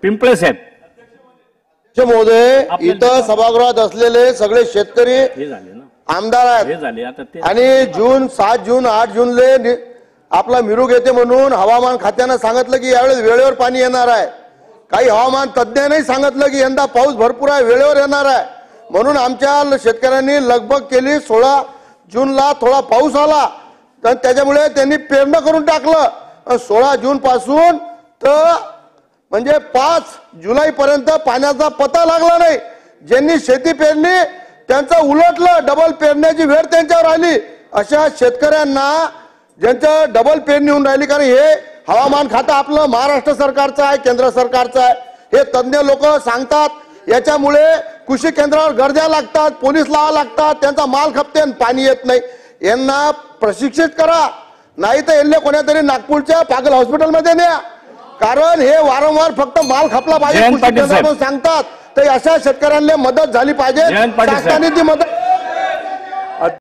पिंपळे साहेब महोदय, इथं सभागृहात असलेले सगळे शेतकरी हे झाले ना, आमदार हे आहेत झाले आता ते आणि 7 जून 8 जूनले आपला मिरूग येते म्हणून हवामान खात्यानं सांगितलं की यावेळेस वेळेवर पाणी येणार आहे. काही हवामान तज्ज्ञांनी सांगितलं की यंदा पाऊस भरपूर आहे, वेळेवर येणार आहे. म्हणून आमच्या शेतकऱ्यांनी लगबग केली. 16 जूनला थोडा पाऊस आला तर त्याच्यामुळे त्यांनी पेरणी करून टाकलं. 16 जून पासून तर म्हणजे 5 जुलै पर्यंत पाण्याचा पत्ता लागला नाही. ज्यांनी शेती पेरणी त्यांचं उलटलं, डबल पेरण्याची वेळ त्यांच्यावर आली. अशा शेतकऱ्यांना ज्यांचं डबल पेरणी होऊन राहिली, कारण हे हवामान खातं आपलं महाराष्ट्र सरकारचं आहे, केंद्र सरकारचं आहे. हे तज्ज्ञ लोक सांगतात. याच्यामुळे कृषी केंद्रावर गर्द्या लागतात, पोलीस लावा लागतात, त्यांचा माल खपते आणि पाणी येत नाही. यांना प्रशिक्षित करा, नाही तर यांना कोणातरी नागपूरच्या पागल हॉस्पिटलमध्ये न्या. कारण हे वारंवार फक्त माल खपला पाहिजे सांगतात. तर अशा शेतकऱ्यांना मदत झाली पाहिजे, शासनाने ती मदत